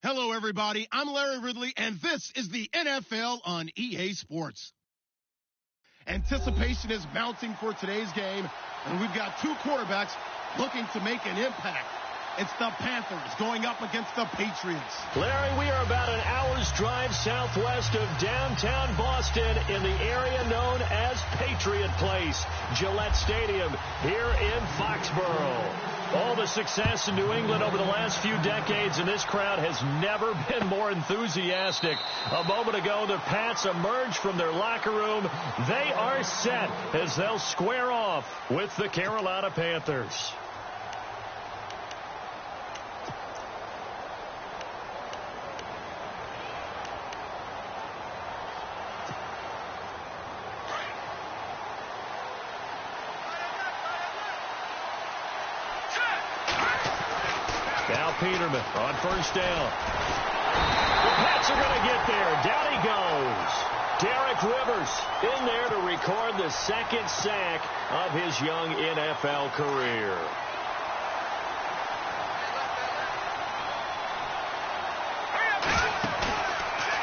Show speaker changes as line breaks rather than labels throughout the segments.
Hello, everybody. I'm Larry Ridley, and this is the NFL on EA Sports. Anticipation is mounting for today's game, and we've got two quarterbacks looking to make an impact. It's the Panthers going up against the Patriots.
Larry, we are about an hour's drive southwest of downtown Boston in the area known as Patriot Place, Gillette Stadium, here in Foxborough. All the success in New England over the last few decades, and this crowd has never been more enthusiastic. A moment ago, the Pats emerged from their locker room. They are set as they'll square off with the Carolina Panthers. Now Peterman on first down. The Pats are going to get there. Down he goes. Derek Rivers in there to record the second sack of his young NFL career.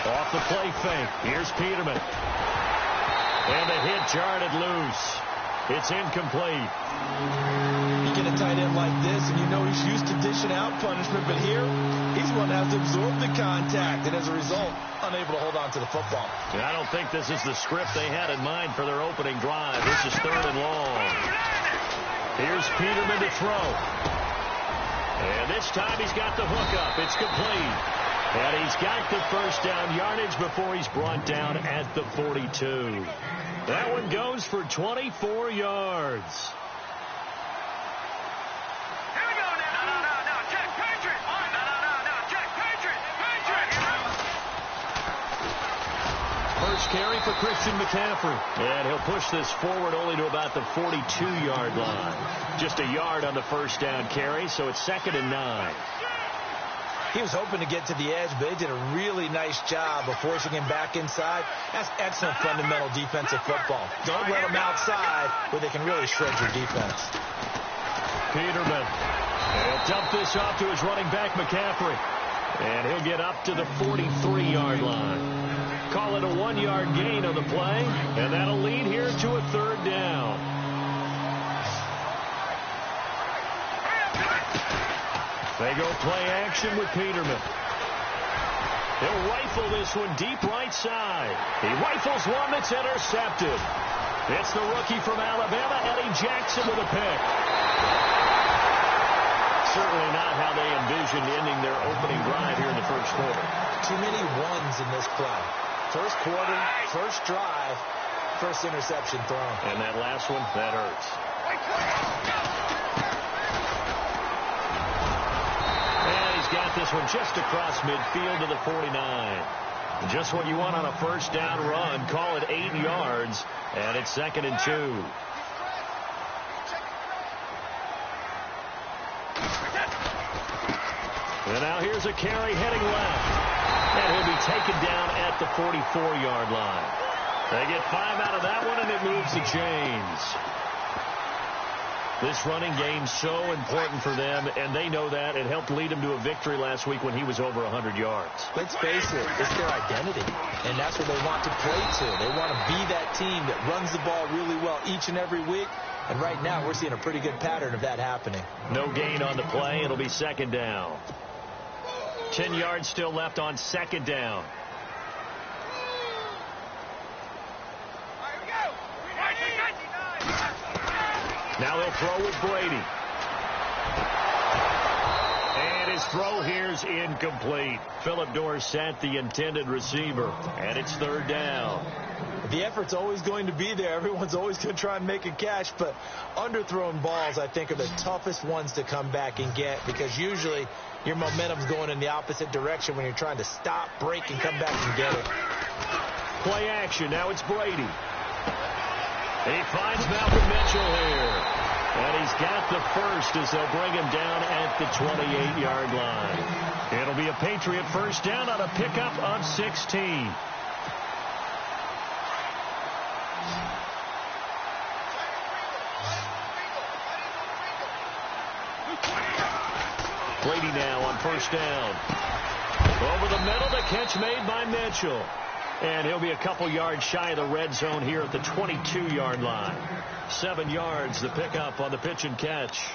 Off the play fake. Here's Peterman. And the hit jarred loose. It's incomplete.
You get a tight end like this, and you know he's used to dishing out punishment, but here, he's one that has to absorb the contact, and as a result, unable to hold on to the football.
I don't think this is the script they had in mind for their opening drive. This is 3rd and long. Here's Peterman to throw. And this time he's got the hook up. It's complete. And he's got the first down yardage before he's brought down at the 42. That one goes for 24 yards. First carry for Christian McCaffrey. And he'll push this forward only to about the 42-yard line. Just a yard on the first down carry, so it's 2nd and 9.
He was hoping to get to the edge, but they did a really nice job of forcing him back inside. That's excellent fundamental defensive football. Don't let them outside where they can really shred your defense.
Peterman. He'll dump this off to his running back, McCaffrey. And he'll get up to the 43-yard line. Call it a 1-yard gain on the play, and that'll lead here to a 3rd down. They go play action with Peterman. He'll rifle this one deep right side. He rifles one that's intercepted. It's the rookie from Alabama, Eddie Jackson, with a pick. Certainly not how they envisioned ending their opening drive here in the first quarter.
Too many ones in this play. First quarter, first drive, first interception thrown.
And that last one, that hurts. And he's got this one just across midfield to the 49. Just what you want on a first down run. Call it 8 yards, and it's 2nd and 2. And now here's a carry heading left. And he'll be taken down at the 44-yard line. They get 5 out of that one, and it moves the chains. This running game's so important for them, and they know that. It helped lead them to a victory last week when he was over 100 yards.
Let's face it, it's their identity, and that's what they want to play to. They want to be that team that runs the ball really well each and every week, and right now we're seeing a pretty good pattern of that happening.
No gain on the play. It'll be 2nd down. 10 yards still left on 2nd down. Now they'll throw with Brady. And his throw here's incomplete. Philip Dorsett, the intended receiver. And it's 3rd down.
The effort's always going to be there. Everyone's always going to try and make a catch, but underthrown balls, I think, are the toughest ones to come back and get because usually your momentum's going in the opposite direction when you're trying to stop, break, and come back and get it.
Play action. Now it's Brady. He finds Malcolm Mitchell here. And he's got the first as they'll bring him down at the 28-yard line. It'll be a Patriot first down on a pickup of 16. Brady now on first down. Over the middle, the catch made by Mitchell. And he'll be a couple yards shy of the red zone here at the 22-yard line. 7 yards, the pickup on the pitch and catch.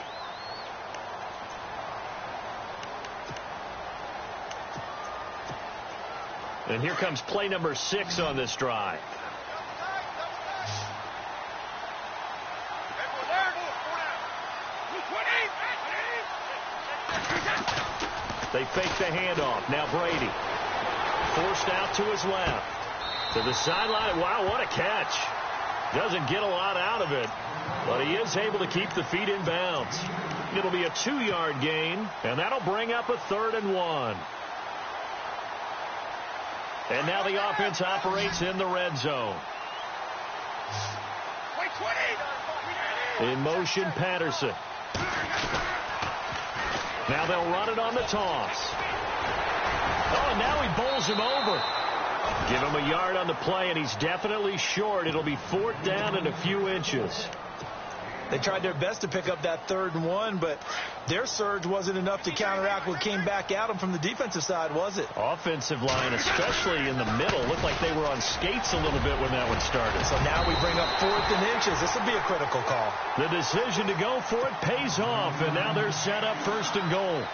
And here comes play number 6 on this drive. They fake the handoff. Now Brady. Forced out to his left. To the sideline. Wow, what a catch. Doesn't get a lot out of it, but he is able to keep the feet in bounds. It'll be a 2-yard gain, and that'll bring up a 3rd and 1. And now the offense operates in the red zone. In motion, Patterson. Now they'll run it on the toss. Oh, and now he bowls him over. Give him a yard on the play, and he's definitely short. It'll be 4th down and a few inches.
They tried their best to pick up that 3rd and 1, but their surge wasn't enough to counteract what came back at them from the defensive side, was it?
Offensive line, especially in the middle, looked like they were on skates a little bit when that one started.
So now we bring up 4th and inches. This will be a critical call.
The decision to go for it pays off, and now they're set up 1st and goal.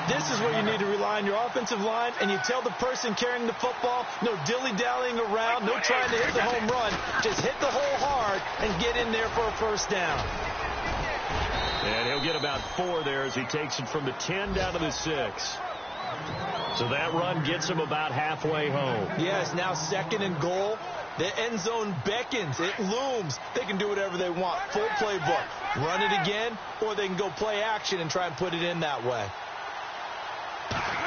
This is where you need to rely on your offensive line, and you tell the person carrying the football, no dilly-dallying around, no trying to hit the home run. Just hit the hole hard and get in there for a 1st down.
And he'll get about 4 there as he takes it from the 10 down to the 6. So that run gets him about halfway home.
Yes, now 2nd and goal. The end zone beckons. It looms. They can do whatever they want. Full playbook. Run it again, or they can go play action and try and put it in that way.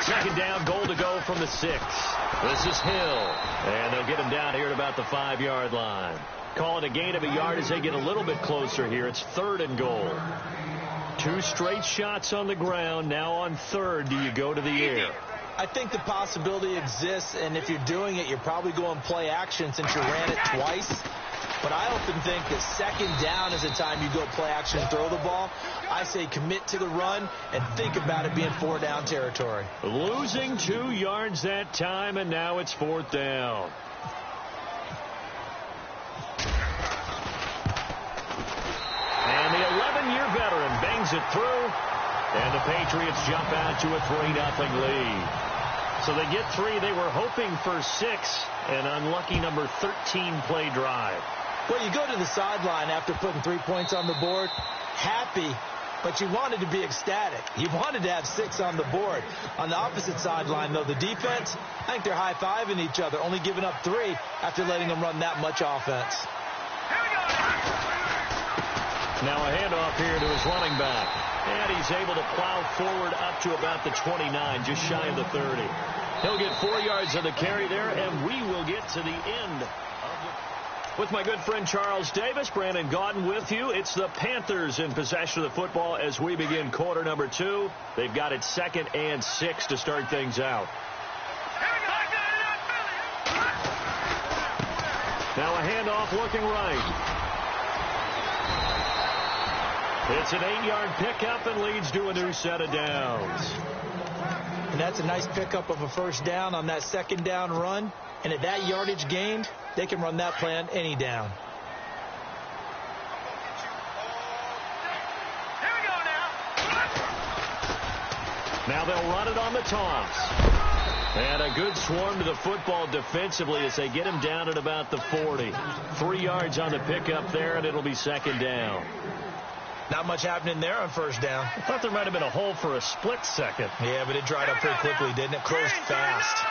2nd down, goal to go from the 6. This is Hill. And they'll get him down here at about the 5-yard line. Call it a gain of a yard as they get a little bit closer here. It's 3rd and goal. 2 straight shots on the ground. Now on 3rd, do you go to the air?
I think the possibility exists, and if you're doing it, you're probably going play action since you ran it twice. But I often think that 2nd down is the time you go play action and throw the ball. I say commit to the run and think about it being 4-down territory.
Losing 2 yards that time, and now it's 4th down. And the 11-year veteran bangs it through, and the Patriots jump out to a 3-0 lead. So they get 3. They were hoping for 6, an unlucky number 13 play drive.
Well, you go to the sideline after putting 3 points on the board, happy, but you wanted to be ecstatic. You wanted to have 6 on the board. On the opposite sideline, though, the defense, I think they're high-fiving each other, only giving up 3 after letting them run that much offense.
Now a handoff here to his running back. And he's able to plow forward up to about the 29, just shy of the 30. He'll get 4 yards on the carry there, and we will get to the end. With my good friend Charles Davis, Brandon Gaudin with you. It's the Panthers in possession of the football as we begin quarter number 2. They've got it 2nd and 6 to start things out. Now a handoff looking right. It's an 8-yard pickup and leads to a new set of downs.
And that's a nice pickup of a 1st down on that 2nd down run. And at that yardage gained, they can run that play on any down.
Now they'll run it on the toss. And a good swarm to the football defensively as they get him down at about the 40. 3 yards on the pickup there, and it'll be 2nd down.
Not much happening there on 1st down.
I thought there might have been a hole for a split second.
Yeah, but it dried up pretty quickly, didn't it? Closed fast.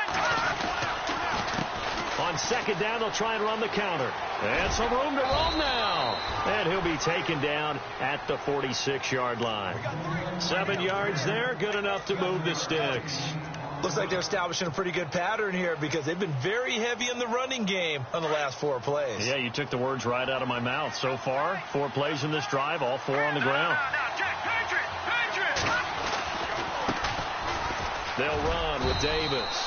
On 2nd down, they'll try and run the counter. And some room to roam now. And he'll be taken down at the 46-yard line. 7 yards there, good enough to move the sticks.
Looks like they're establishing a pretty good pattern here because they've been very heavy in the running game on the last 4 plays.
Yeah, you took the words right out of my mouth. So far, 4 plays in this drive, all 4 on the ground. They'll run with Davis.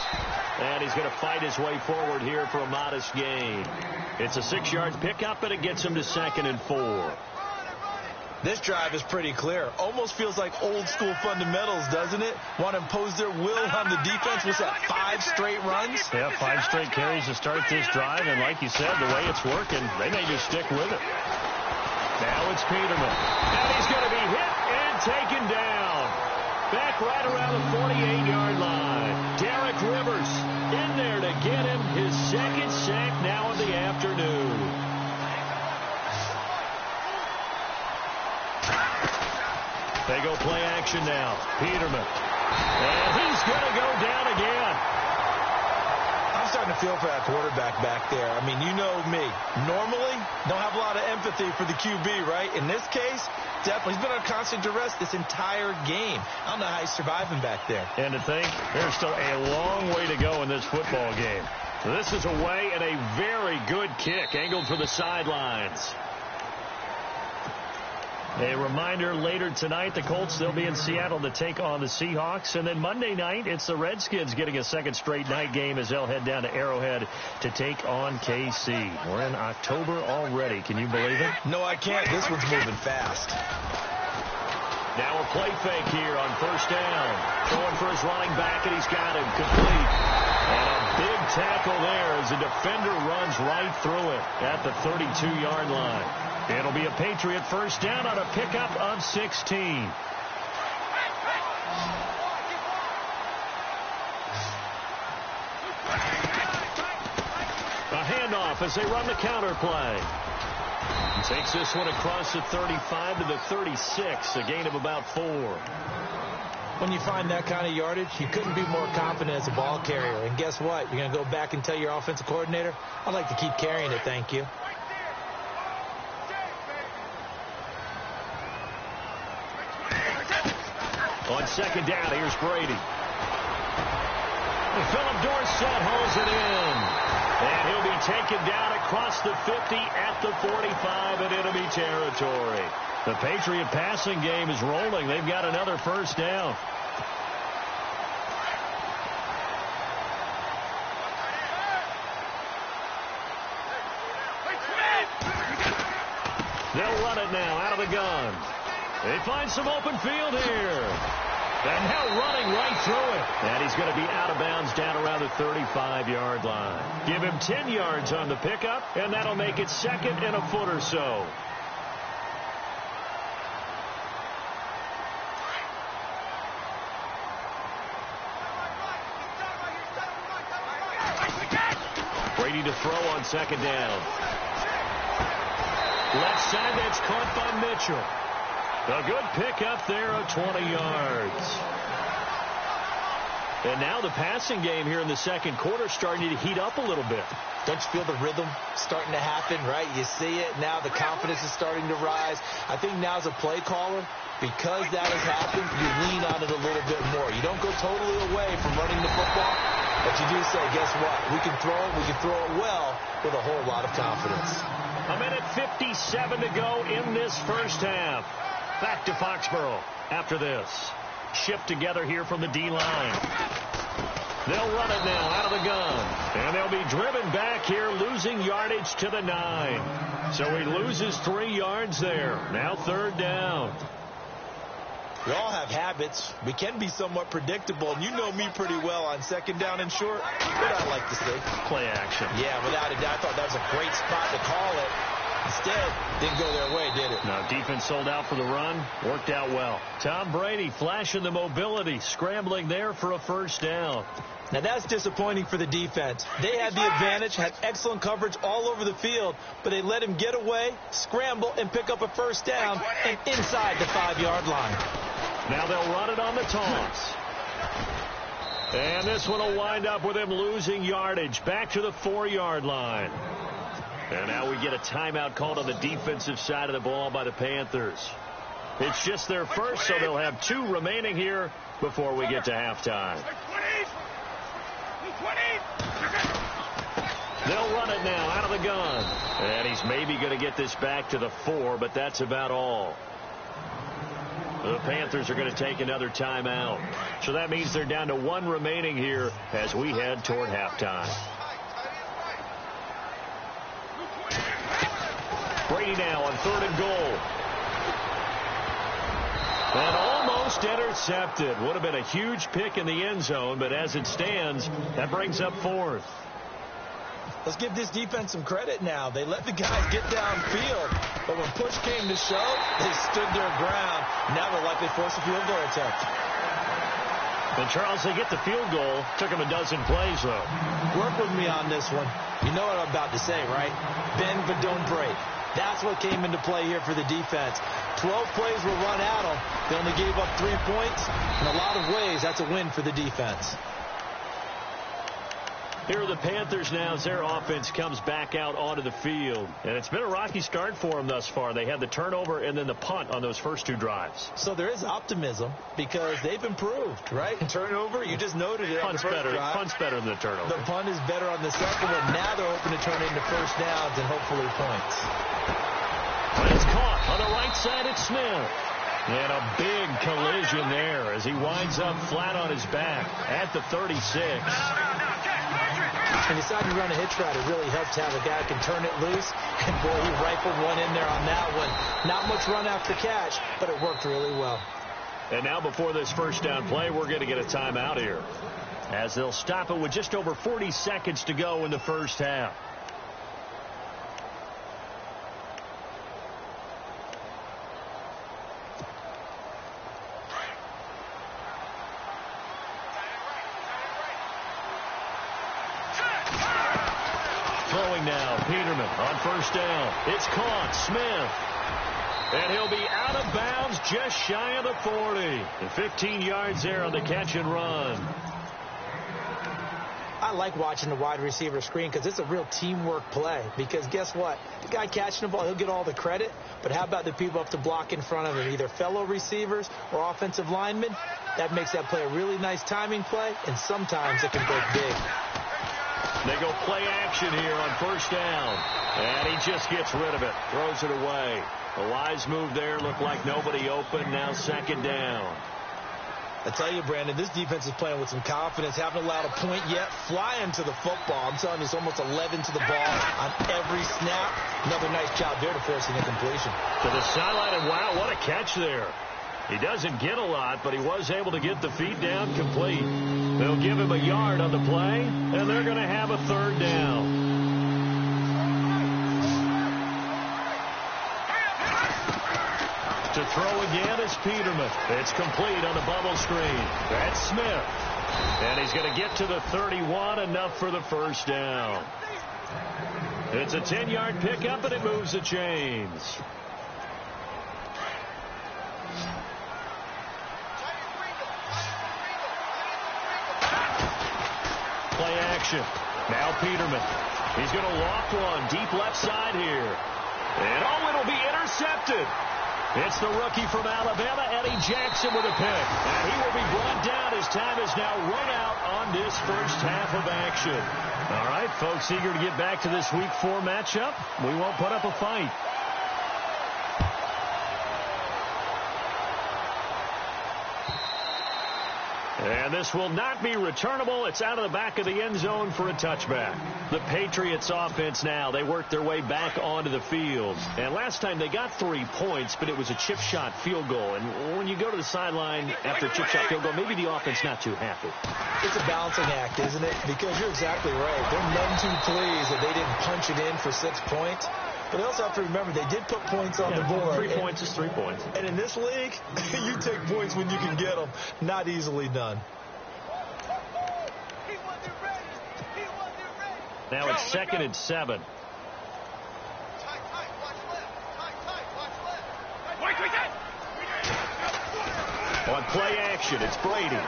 And he's going to fight his way forward here for a modest gain. It's a 6-yard pickup, and it gets him to 2nd and 4.
This drive is pretty clear. Almost feels like old school fundamentals, doesn't it? Want to impose their will on the defense. What's that, 5 straight runs?
Yeah, 5 straight carries to start this drive. And like you said, the way it's working, they may just stick with it. Now it's Peterman. And he's going to be hit and taken down. Back right around the 48-yard line. Derek Rivers in there to get him his second sack now of the afternoon. They go play action now. Peterman. And he's going to go down again.
I'm starting to feel for that quarterback back there. I mean, you know me. Normally, don't have a lot of empathy for the QB, right? In this case, definitely. He's been under constant duress this entire game. I don't know how he's surviving back there.
And to think, there's still a long way to go in this football game. This is away and a very good kick angled for the sidelines. A reminder, later tonight, the Colts, they'll be in Seattle to take on the Seahawks. And then Monday night, it's the Redskins getting a second straight night game as they'll head down to Arrowhead to take on KC. We're in October already. Can you believe it?
No, I can't. This one's moving fast.
Now a play fake here on first down. Throwing for his running back, and he's got him complete. And a big tackle there as the defender runs right through it at the 32-yard line. It'll be a Patriot first down on a pickup of 16. A handoff as they run the counter play. Takes this one across the 35 to the 36, a gain of about 4.
When you find that kind of yardage, you couldn't be more confident as a ball carrier. And guess what? You're going to go back and tell your offensive coordinator, I'd like to keep carrying it, thank you.
On second down, here's Brady. And Philip Dorsett holds it in. And he'll be taken down across the 50 at the 45 in enemy territory. The Patriot passing game is rolling. They've got another first down. They'll run it now out of the gun. They find some open field here. And now running right through it. And he's going to be out of bounds down around the 35-yard line. Give him 10 yards on the pickup, and that'll make it second and a foot or so. Brady to throw on second down. Left side, that's caught by Mitchell. A good pickup there of 20 yards. And now the passing game here in the second quarter starting to heat up a little bit.
Don't you feel the rhythm starting to happen, right? You see it. Now the confidence is starting to rise. I think now as a play caller, because that has happened, you lean on it a little bit more. You don't go totally away from running the football, but you do say, guess what? We can throw it. We can throw it well with a whole lot of confidence.
A minute 57 to go in this first half. Back to Foxborough after this. Shift together here from the D-line. They'll run it now out of the gun. And they'll be driven back here, losing yardage to the 9. So he loses 3 yards there. Now third down.
We all have habits. We can be somewhat predictable. And you know me pretty well on second down and short. What I like to see.
Play action.
Yeah, without a doubt. I thought that was a great spot to call it. Instead, didn't go their way, did it?
No, defense sold out for the run. Worked out well. Tom Brady flashing the mobility, scrambling there for a first down.
Now, that's disappointing for the defense. They had the advantage, had excellent coverage all over the field, but they let him get away, scramble, and pick up a first down and inside the 5-yard line.
Now they'll run it on the toss. And this one will wind up with him losing yardage back to the 4-yard line. And now we get a timeout called on the defensive side of the ball by the Panthers. It's just their first, so they'll have 2 remaining here before we get to halftime. They'll run it now out of the gun. And he's maybe going to get this back to the 4, but that's about all. The Panthers are going to take another timeout. So that means they're down to 1 remaining here as we head toward halftime. Brady now on 3rd and goal. And almost intercepted. Would have been a huge pick in the end zone, but as it stands, that brings up 4th.
Let's give this defense some credit now. They let the guys get downfield, but when push came to shove, they stood their ground. Now they're likely to force a field goal attempt.
And, Charles, they get the field goal. Took them a dozen plays, though.
Work with me on this one. You know what I'm about to say, right? Bend but don't break. That's what came into play here for the defense. 12 plays were run at them. They only gave up 3 points. In a lot of ways, that's a win for the defense.
Here are the Panthers now as their offense comes back out onto the field. And it's been a rocky start for them thus far. They had the turnover and then the punt on those first 2 drives.
So there is optimism because they've improved, right? Turnover, you just noted it on the first drive.
Punt's better than the turnover.
The punt is better on the second one. Now they're hoping to turn it into first downs and hopefully points.
But it's caught on the right side at Smith. And a big collision there as he winds up flat on his back at the 36.
And decided to run a hitch route. It really helps to have a guy who can turn it loose. And, boy, he rifled one in there on that one. Not much run after catch, but it worked really well.
And now before this first down play, we're going to get a timeout here, as they'll stop it with just over 40 seconds to go in the first half. Throwing now, Peterman on first down. It's caught, Smith. And he'll be out of bounds just shy of the 40. And 15 yards there on the catch and run.
I like watching the wide receiver screen because it's a real teamwork play. Because guess what? The guy catching the ball, he'll get all the credit. But how about the people up to block in front of him, either fellow receivers or offensive linemen? That makes that play a really nice timing play, and sometimes it can break big.
They go play action here on first down. And he just gets rid of it. Throws it away. A wise move there. Looked like nobody open. Now second down.
I tell you, Brandon, this defense is playing with some confidence. Haven't allowed a point yet. Flying to the football. I'm telling you, it's almost 11 to the ball on every snap. Another nice job there to force an incompletion.
To the sideline, and wow, what a catch there. He doesn't get a lot, but he was able to get the feet down complete. They'll give him a yard on the play, and they're going to have a third down. To throw again is Peterman. It's complete on the bubble screen. That's Smith. And he's going to get to the 31, enough for the first down. It's a 10-yard pickup, and it moves the chains. Play action. Now Peterman. He's going to walk one deep left side here. And oh, it'll be intercepted. It's the rookie from Alabama, Eddie Jackson, with a pick. And he will be brought down. His time is now run out on this first half of action. All right, folks, eager to get back to this Week 4 matchup. We won't put up a fight. And this will not be returnable. It's out of the back of the end zone for a touchback. The Patriots offense now, they worked their way back onto the field. And last time they got 3 points, but it was a chip shot field goal. And when you go to the sideline after a chip shot field goal, maybe the offense not too happy.
It's a balancing act, isn't it? Because you're exactly right. They're none too pleased that they didn't punch it in for 6 points. But they also have to remember they did put points on the board.
3 points is 3 points.
And in this league, you take points when you can get them. Not easily done.
Now it's 2nd and 7. On play action, it's Brady.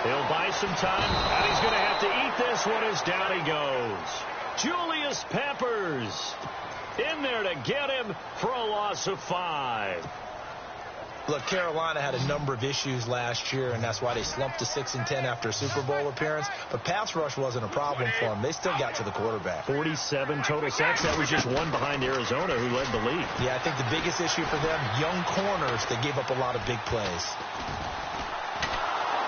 He'll buy some time, and he's going to have to eat this one as down he goes. Julius Peppers in there to get him for a loss of 5.
Look, Carolina had a number of issues last year, and that's why they slumped to 6-10 after a Super Bowl appearance. But pass rush wasn't a problem for them. They still got to the quarterback.
47 total sacks. That was just one behind Arizona, who led the league.
Yeah, I think the biggest issue for them, young corners that gave up a lot of big plays.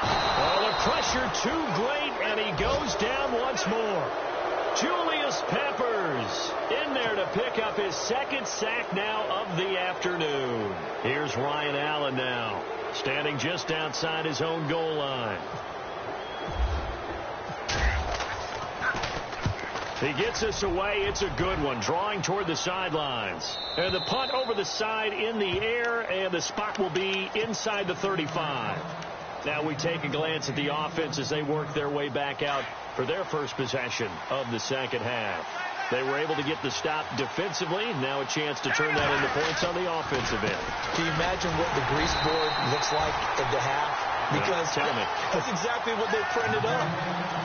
Oh, the pressure too great, and he goes down once more. Julius Peppers in there to to pick up his second sack now of the afternoon. Here's Ryan Allen now, standing just outside his own goal line. He gets us away. It's a good one, drawing toward the sidelines. And the punt over the side in the air, and the spot will be inside the 35. Now we take a glance at the offense as they work their way back out for their first possession of the second half. They were able to get the stop defensively. Now a chance to turn that into points on the offensive end.
Can you imagine what the grease board looks like at the half? Because that's exactly what they printed up.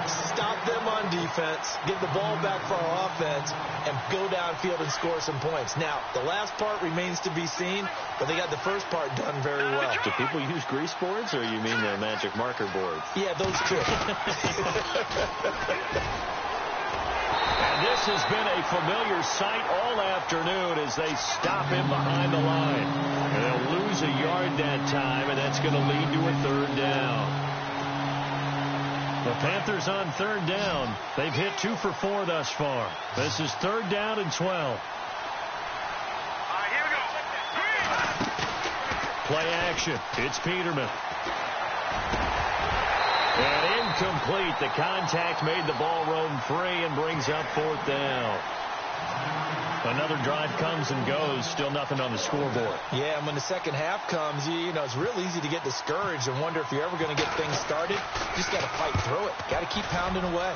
Stop them on defense, get the ball back for our offense, and go downfield and score some points. Now, the last part remains to be seen, but they got the first part done very well.
Do people use grease boards, or you mean the magic marker boards?
Yeah, those two.
And this has been a familiar sight all afternoon as they stop him behind the line. And they'll lose a yard that time, and that's going to lead to a third down. The Panthers on third down. They've hit 2 for 4 thus far. This is third down and 12.
Here we go.
Play action. It's Peterman. And incomplete. The contact made the ball roam free and brings up fourth down. Another drive comes and goes. Still nothing on the scoreboard.
Yeah, and when the second half comes, you know, it's real easy to get discouraged and wonder if you're ever going to get things started. You just got to fight through it. Got to keep pounding away.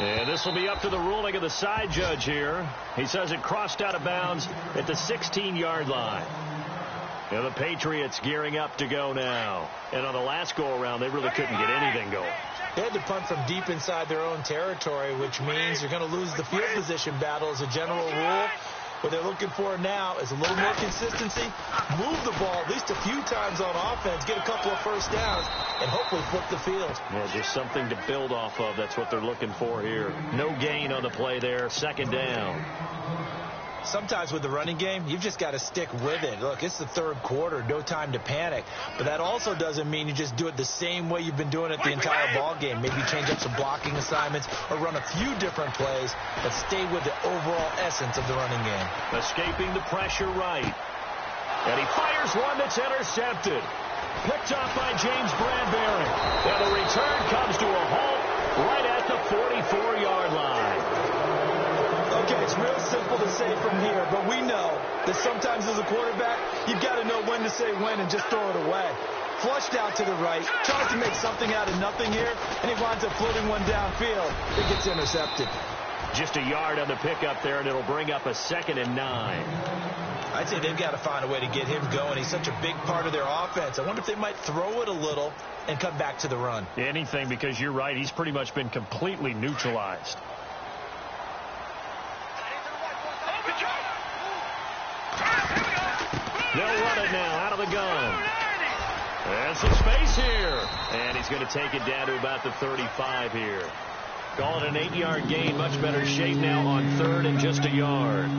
And this will be up to the ruling of the side judge here. He says it crossed out of bounds at the 16-yard line. And the Patriots gearing up to go now. And on the last go-around, they really couldn't get anything going.
They had to punt from deep inside their own territory, which means you're going to lose the field position battle as a general rule. What they're looking for now is a little more consistency, move the ball at least a few times on offense, get a couple of first downs, and hopefully flip the field.
Yeah, just something to build off of. That's what they're looking for here. No gain on the play there. Second down.
Sometimes with the running game, you've just got to stick with it. Look, it's the third quarter, no time to panic. But that also doesn't mean you just do it the same way you've been doing it the entire ball game. Maybe change up some blocking assignments or run a few different plays, but stay with the overall essence of the running game.
Escaping the pressure right. And he fires one that's intercepted. Picked off by James Bradbury. And the return comes to a halt right at the 44-yard line.
Okay, it's real simple to say from here, but we know that sometimes as a quarterback, you've got to know when to say when and just throw it away. Flushed out to the right, tries to make something out of nothing here, and he winds up floating one downfield. It gets intercepted.
Just a yard on the pickup there, and it'll bring up a 2nd and 9.
I'd say they've got to find a way to get him going. He's such a big part of their offense. I wonder if they might throw it a little and come back to the run.
Anything, because you're right. He's pretty much been completely neutralized. They'll run it now out of the gun. And some space here. And he's going to take it down to about the 35 here. Call it an 8-yard gain. Much better shape now on third and just a yard.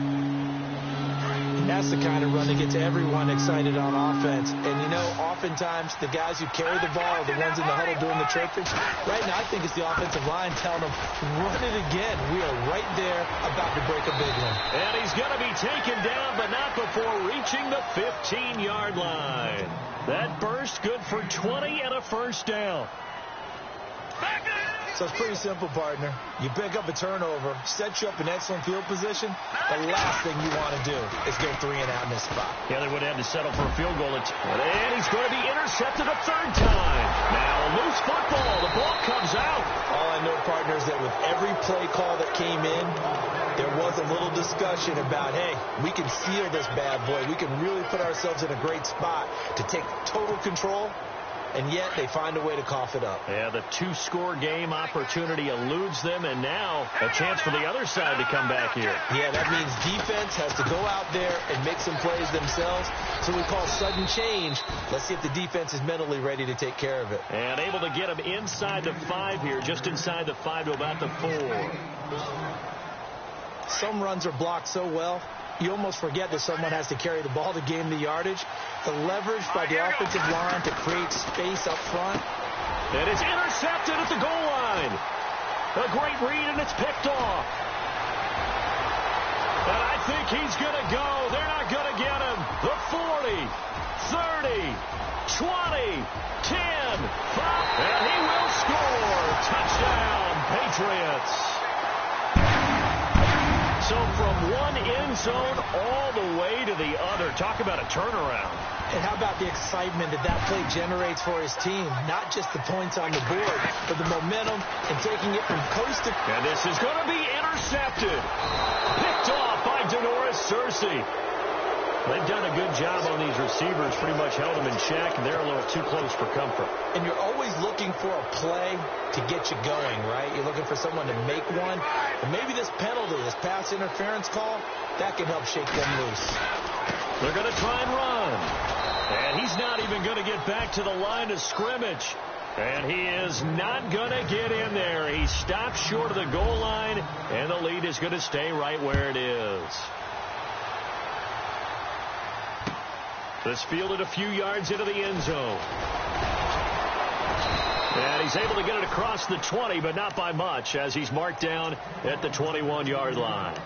That's the kind of run that gets everyone excited on offense. And, you know, oftentimes the guys who carry the ball are the ones in the huddle doing the chirping. Right now, I think it's the offensive line telling them, run it again. We are right there about to break a big one.
And he's going to be taken down, but not before reaching the 15-yard line. That burst good for 20 and a first down.
So it's pretty simple, partner. You pick up a turnover, sets you up in excellent field position. The last thing you want to do is go 3 and out in this spot.
Yeah, they would have to settle for a field goal. And he's going to be intercepted a third time. Now a loose football. The ball comes out.
All I know, partner, is that with every play call that came in, there was a little discussion about, hey, we can seal this bad boy. We can really put ourselves in a great spot to take total control. And yet they find a way to cough it up.
Yeah, the 2-score game opportunity eludes them, and now a chance for the other side to come back here.
Yeah, that means defense has to go out there and make some plays themselves. So we call sudden change. Let's see if the defense is mentally ready to take care of it.
And able to get them inside the 5 here, just inside the 5 to about the 4.
Some runs are blocked so well, you almost forget that someone has to carry the ball to gain the yardage. The leverage by the offensive line to create space up front.
And it's intercepted at the goal line. A great read, and it's picked off. think he's going to go. They're not going to get him. The 40, 30, 20, 10, 5, and he will score. Touchdown, Patriots. So from one end zone all the way to the other. Talk about a turnaround.
And how about the excitement that play generates for his team? Not just the points on the board, but the momentum and taking it from coast to coast.
And this is going to be intercepted. Picked off by seirus13's. They've done a good job on these receivers, pretty much held them in check, and they're a little too close for comfort.
And you're always looking for a play to get you going, right? You're looking for someone to make one. And maybe this penalty, this pass interference call, that can help shake them loose.
They're going to try and run. And he's not even going to get back to the line of scrimmage. And he is not going to get in there. He stopped short of the goal line, and the lead is going to stay right where it is. This fielded a few yards into the end zone. And he's able to get it across the 20, but not by much, as he's marked down at the 21-yard line.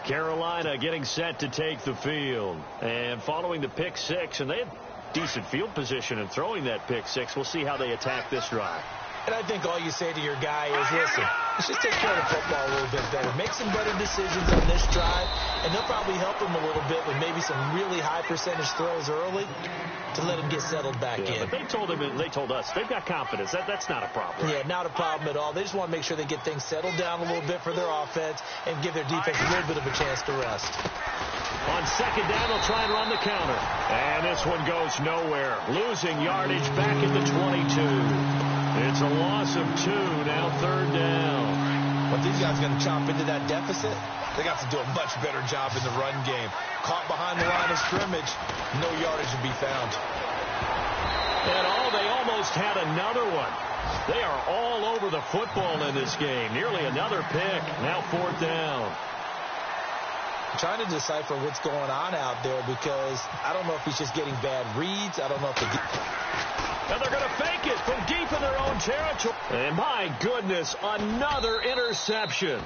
Carolina getting set to take the field. And following the pick six, and they had decent field position in throwing that pick six. We'll see how they attack this drive.
And I think all you say to your guy is, listen, let's just take care of the football a little bit better. Make some better decisions on this drive, and they'll probably help him a little bit with maybe some really high percentage throws early to let him get settled back in.
But they told us they've got confidence. That's not a problem.
Yeah, not a problem at all. They just want to make sure they get things settled down a little bit for their offense and give their defense a little bit of a chance to rest.
On second down, they'll try and run the counter. And this one goes nowhere. Losing yardage back at the 22. It's a loss of 2, now third down.
But these guys are going to chop into that deficit. They got to do a much better job in the run game. Caught behind the line of scrimmage, no yardage to be found.
And they almost had another one. They are all over the football in this game. Nearly another pick, now fourth down.
I'm trying to decipher what's going on out there because I don't know if he's just getting bad reads. I don't know if
and they're going to fake it from deep in their own territory. And my goodness, another interception.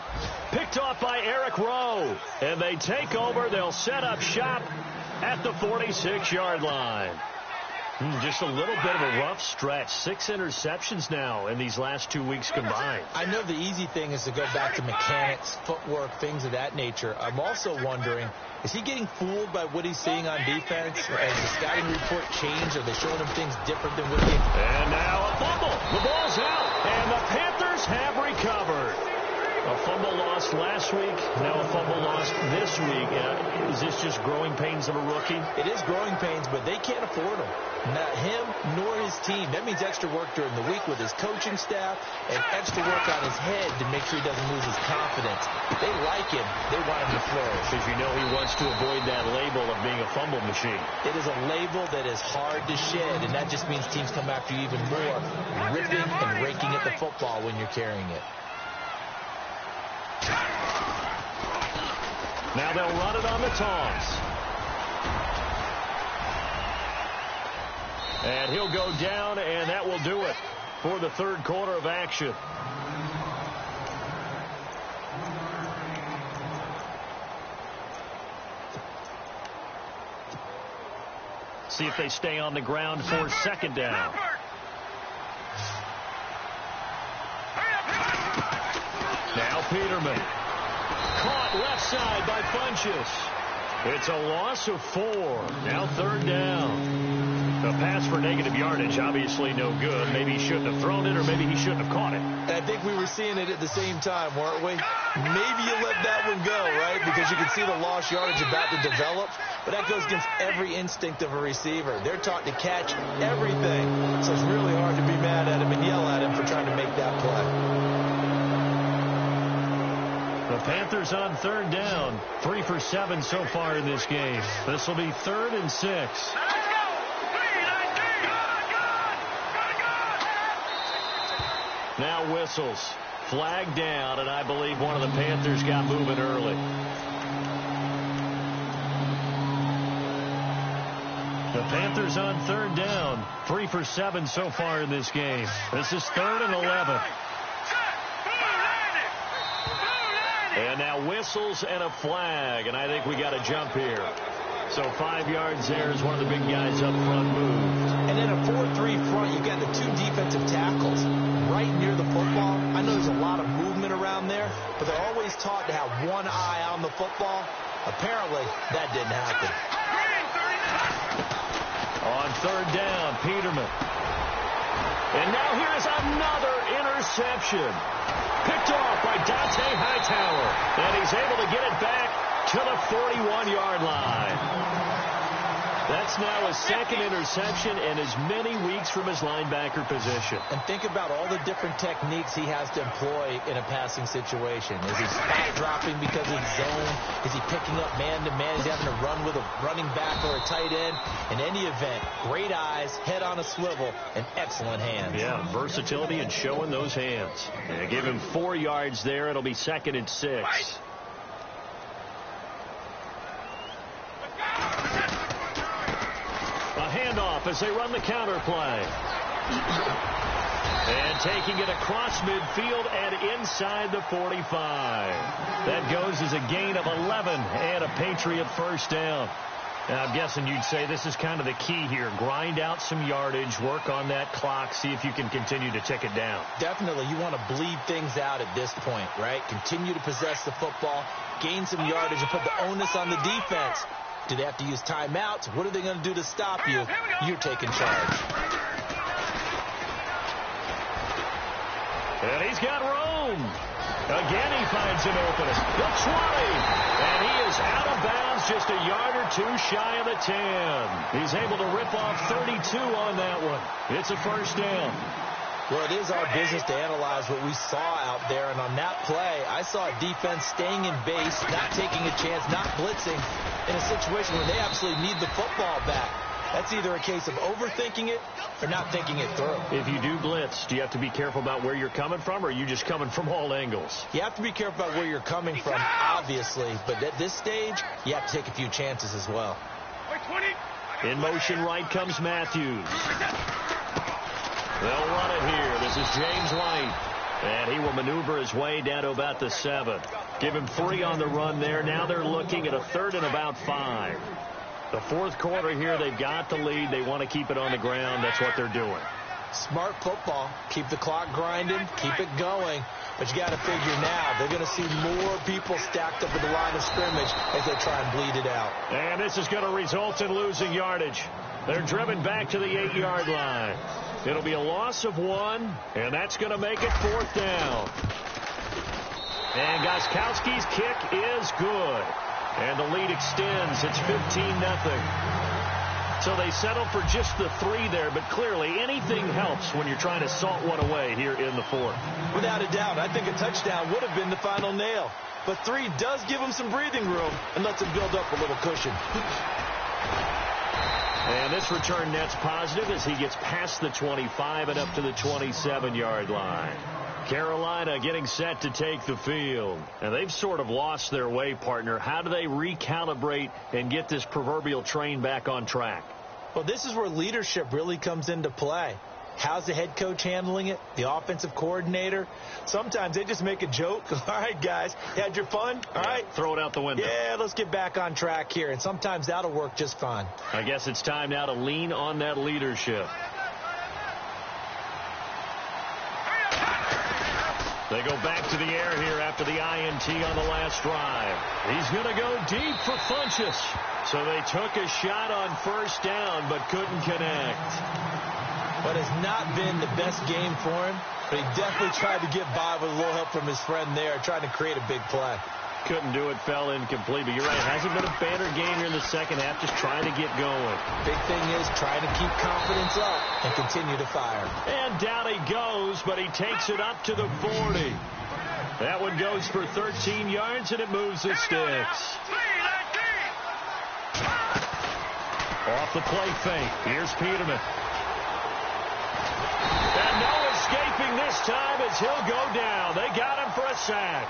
Picked off by Eric Rowe. And they take over. They'll set up shop at the 46-yard line. Just a little bit of a rough stretch. 6 interceptions now in these last 2 weeks combined.
I know the easy thing is to go back to mechanics, footwork, things of that nature. I'm also wondering, is he getting fooled by what he's seeing on defense? Has the scouting report changed? Are they showing him things different than what he...
And now a fumble. The ball's out. And the Panthers have recovered. A fumble lost last week, now a fumble lost this week. Is this just growing pains of a rookie?
It is growing pains, but they can't afford them. Not him nor his team. That means extra work during the week with his coaching staff and extra work on his head to make sure he doesn't lose his confidence. They like him. They want him to flourish.
Because you know he wants to avoid that label of being a fumble machine.
It is a label that is hard to shed, and that just means teams come after you even more, ripping and raking at the football when you're carrying it.
Now they'll run it on the toss. And he'll go down, and that will do it for the third quarter of action. See if they stay on the ground for second down. Now Peterman. Caught left side by Funchess. It's a loss of 4. Now third down. The pass for negative yardage, obviously no good. Maybe he shouldn't have thrown it, or maybe he shouldn't have caught it.
I think we were seeing it at the same time, weren't we? Maybe you let that one go, right? Because you can see the lost yardage about to develop. But that goes against every instinct of a receiver. They're taught to catch everything. So it's really hard to be mad at him and yell at him for trying to make that play.
The Panthers on third down. 3 for 7 so far in this game. This will be 3rd and 6. Now whistles. Flag down, and I believe one of the Panthers got moving early. The Panthers on third down. 3 for 7 so far in this game. This is 3rd and 11. And now whistles and a flag, and I think we got a jump here. So 5 yards there as one of the big guys up front moved.
And in a 4-3 front, you got the 2 defensive tackles right near the football. I know there's a lot of movement around there, but they're always taught to have one eye on the football. Apparently, that didn't happen.
On 3rd down, Peterman. And now here's another interception. Picked off by Dante Hightower. And he's able to get it back to the 41-yard line. That's now his 2nd interception in as many weeks from his linebacker position.
And think about all the different techniques he has to employ in a passing situation. Is he spot dropping because of zone? Is he picking up man-to-man? Is he having to run with a running back or a tight end? In any event, great eyes, head on a swivel, and excellent hands.
Yeah, versatility and showing those hands. And give him 4 yards there. It'll be 2nd and 6. A handoff as they run the counter play. And taking it across midfield and inside the 45. That goes as a gain of 11 and a Patriot first down. And I'm guessing you'd say this is kind of the key here. Grind out some yardage, work on that clock, see if you can continue to tick it down.
Definitely. You want to bleed things out at this point, right? Continue to possess the football, gain some yardage, and put the onus on the defense. Do they have to use timeouts? What are they going to do to stop you? You're taking charge.
And he's got room. Again, he finds an opening. The 20. And he is out of bounds just a yard or 2 shy of the 10. He's able to rip off 32 on that one. It's a first down.
Well, it is our business to analyze what we saw out there. And on that play, I saw a defense staying in base, not taking a chance, not blitzing in a situation where they absolutely need the football back. That's either a case of overthinking it or not thinking it through.
If you do blitz, do you have to be careful about where you're coming from, or are you just coming from all angles?
You have to be careful about where you're coming from, obviously. But at this stage, you have to take a few chances as well.
In motion right comes Matthews. They'll run it here. This is James White. And he will maneuver his way down to about the 7. Give him 3 on the run there. Now they're looking at a 3rd and about 5. The 4th quarter here, they've got the lead. They want to keep it on the ground. That's what they're doing.
Smart football. Keep the clock grinding. Keep it going. But you got to figure now, they're going to see more people stacked up at the line of scrimmage as they try and bleed it out.
And this is going to result in losing yardage. They're driven back to the 8-yard line. It'll be a loss of 1, and that's going to make it 4th down. And Gostkowski's kick is good. And the lead extends. It's 15-0. So they settle for just the 3 there, but clearly anything helps when you're trying to salt one away here in the 4th.
Without a doubt, I think a touchdown would have been the final nail. But 3 does give them some breathing room and lets them build up a little cushion.
And this return net's positive as he gets past the 25 and up to the 27-yard line. Carolina getting set to take the field. And they've sort of lost their way, partner. How do they recalibrate and get this proverbial train back on track?
Well, this is where leadership really comes into play. How's the head coach handling it? The offensive coordinator? Sometimes they just make a joke. All right, guys, you had your fun? All right.
Throw it out the window.
Yeah, let's get back on track here. And sometimes that'll work just fine.
I guess it's time now to lean on that leadership. They go back to the air here after the INT on the last drive. He's going to go deep for Funchess. So they took a shot on 1st down but couldn't connect.
But has not been the best game for him. But he definitely tried to get by with a little help from his friend there, trying to create a big play.
Couldn't do it, fell incomplete. But you're right, it hasn't been a banner game here in the second half, just trying to get going.
Big thing is trying to keep confidence up and continue to fire.
And down he goes, but he takes it up to the 40. That one goes for 13 yards, and it moves the sticks. Off the play fake. Here's Peterman. And no escaping this time as he'll go down. They got him for a sack.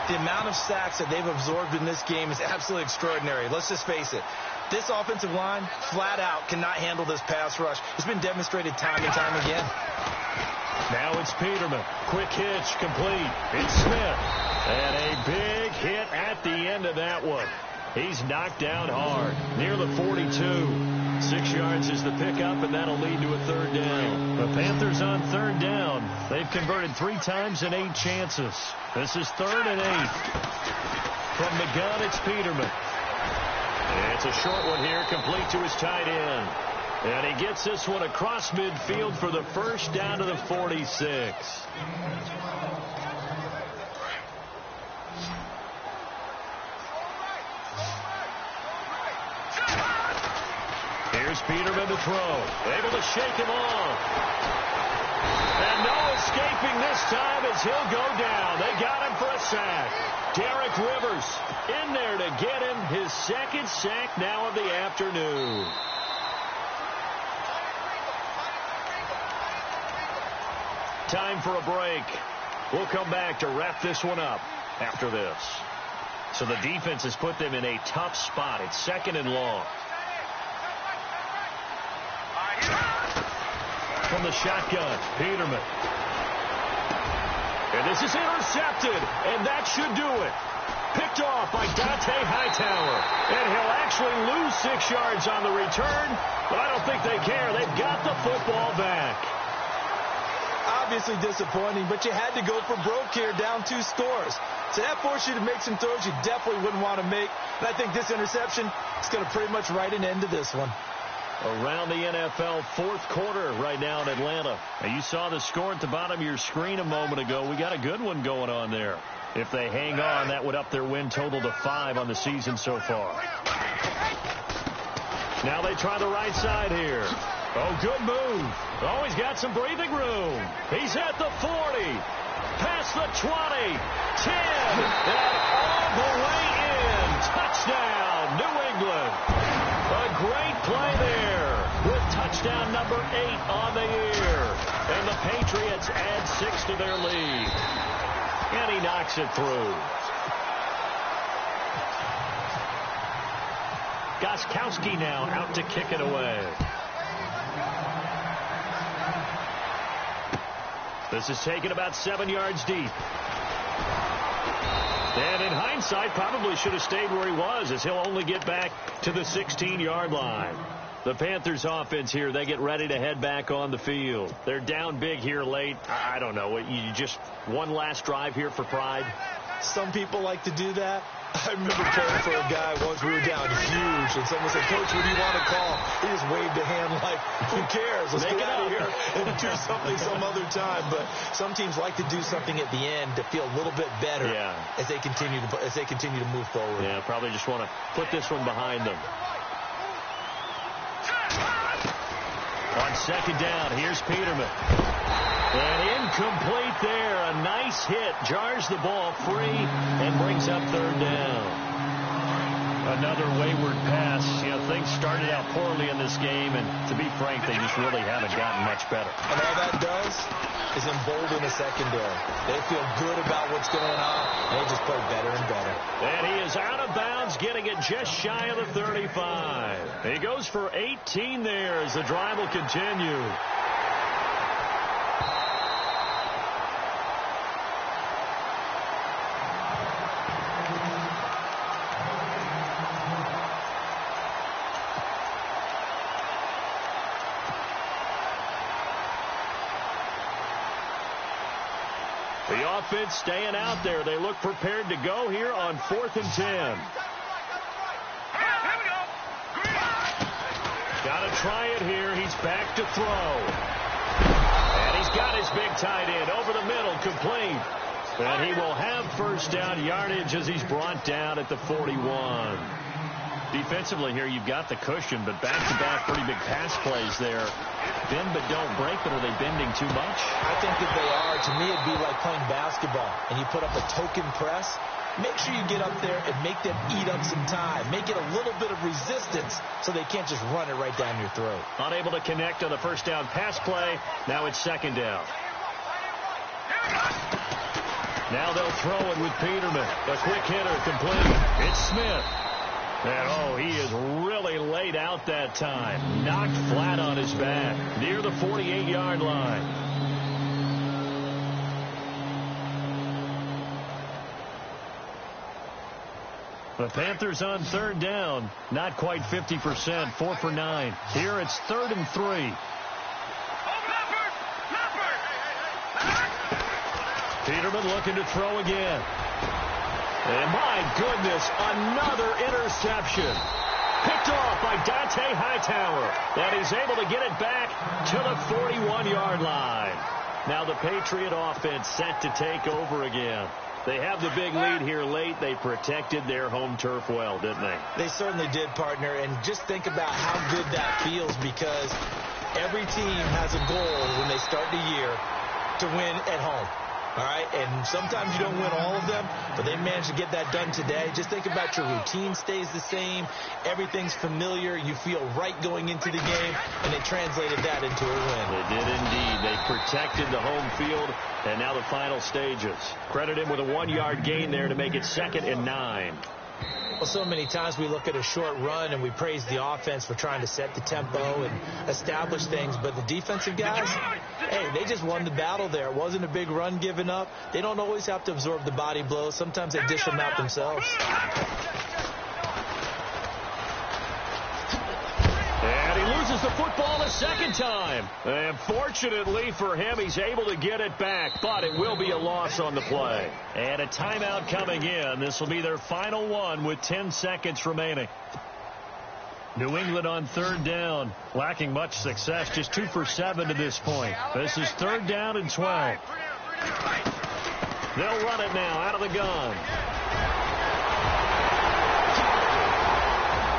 The amount of sacks that they've absorbed in this game is absolutely extraordinary. Let's just face it. This offensive line, flat out, cannot handle this pass rush. It's been demonstrated time and time again.
Now it's Peterman. Quick hitch, complete. It's Smith. And a big hit at the end of that one. He's knocked down hard, near the 42. 6 yards is the pickup, and that'll lead to a third down. The Panthers on third down. They've converted 3 times in 8 chances. This is 3rd and 8. From the gun, it's Peterman. It's a short one here, complete to his tight end. And he gets this one across midfield for the first down to the 46. Here's Peterman to throw. Able to shake him off. And no escaping this time as he'll go down. They got him for a sack. Derek Rivers in there to get him his 2nd sack now of the afternoon. Time for a break. We'll come back to wrap this one up after this. So the defense has put them in a tough spot. It's 2nd and long. From the shotgun, Peterman. And this is intercepted, and that should do it. Picked off by Dante Hightower. And he'll actually lose 6 yards on the return, but I don't think they care. They've got the football back.
Obviously disappointing, but you had to go for broke here, down 2 scores. So that forced you to make some throws you definitely wouldn't want to make. And I think this interception is going to pretty much write an end to this one.
Around the NFL 4th quarter right now in Atlanta. And you saw the score at the bottom of your screen a moment ago. We got a good one going on there. If they hang on, that would up their win total to 5 on the season so far. Now they try the right side here. Oh, good move. Oh, he's got some breathing room. He's at the 40. Past the 20. 10. And all the way in. Touchdown, New England. A great play there with touchdown number 8 on the year. And the Patriots add 6 to their lead. And he knocks it through. Gostkowski now out to kick it away. This is taken about 7 yards deep. And in hindsight, probably should have stayed where he was, as he'll only get back to the 16-yard line. The Panthers offense here, they get ready to head back on the field. They're down big here late. I don't know. You just one last drive here for pride?
Some people like to do that. I remember playing for a guy once. We were down huge, and someone said, "Coach, what do you want to call?" He just waved a hand like, "Who cares? Let's get out of here and do something some other time." But some teams like to do something at the end to feel a little bit better as they continue to move forward.
Yeah, probably just want to put this one behind them. On 2nd down, here's Peterman. And incomplete there. A nice hit. Jars the ball free and brings up 3rd down. Another wayward pass. You know, things started out poorly in this game, and to be frank, they just really haven't gotten much better.
And all that does is embolden the secondary. They feel good about what's going on, and they just play better and better.
And he is out of bounds, getting it just shy of the 35. He goes for 18 there as the drive will continue. The offense staying out there. They look prepared to go here on 4th and 10. Got to try it here. He's back to throw. And he's got his big tight end over the middle, complete. And he will have first down yardage as he's brought down at the 41. Defensively here, you've got the cushion, but back-to-back pretty big pass plays there. Bend but don't break, but are they bending too much?
I think that they are. To me, it'd be like playing basketball, and you put up a token press. Make sure you get up there and make them eat up some time. Make it a little bit of resistance so they can't just run it right down your throat.
Unable to connect on the first down pass play. Now it's 2nd down. Now they'll throw it with Peterman. A quick hitter, complete. It's Smith. And, oh, he is really laid out that time. Knocked flat on his back near the 48-yard line. The Panthers on third down. Not quite 50%. 4 for 9. Here it's 3rd and 3. Peterman looking to throw again. And my goodness, another interception. Picked off by Dante Hightower. And he's able to get it back to the 41-yard line. Now the Patriot offense set to take over again. They have the big lead here late. They protected their home turf well, didn't they?
They certainly did, partner. And just think about how good that feels, because every team has a goal when they start the year to win at home. All right, and sometimes you don't win all of them, but they managed to get that done today. Just think about your routine stays the same. Everything's familiar. You feel right going into the game, and they translated that into a win.
They did indeed. They protected the home field, and now the final stages. Credit him with a 1-yard gain there to make it 2nd and 9.
Well, so many times we look at a short run and we praise the offense for trying to set the tempo and establish things, but the defensive guys, hey, they just won the battle there. It wasn't a big run given up. They don't always have to absorb the body blows. Sometimes they dish them out themselves.
And he loses the football a second time. And fortunately for him, he's able to get it back, but it will be a loss on the play. And a timeout coming in. This will be their final one with 10 seconds remaining. New England on third down, lacking much success, just 2 for 7 to this point. This is 3rd down and 12. They'll run it now out of the gun.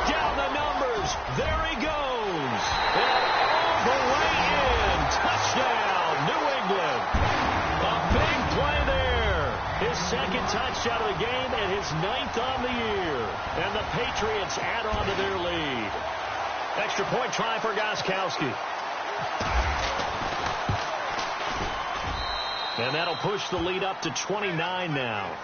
Down the numbers. There he goes. And all the way in. Touchdown, New England. A big play there. His 2nd touchdown of the game and his 9th on the year. And the Patriots add on to their lead. Extra point try for Gostkowski. And that'll push the lead up to 29 now.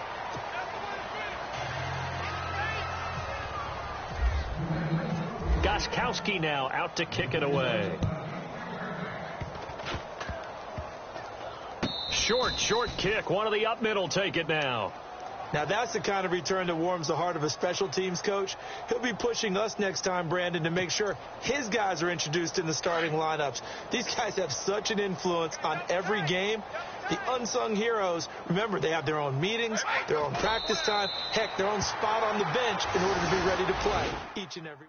Gostkowski now out to kick it away. Short kick. One of the up middle take it now.
Now, that's the kind of return that warms the heart of a special teams coach. He'll be pushing us next time, Brandon, to make sure his guys are introduced in the starting lineups. These guys have such an influence on every game. The unsung heroes, remember, they have their own meetings, their own practice time, heck, their own spot on the bench in order to be ready to play each and every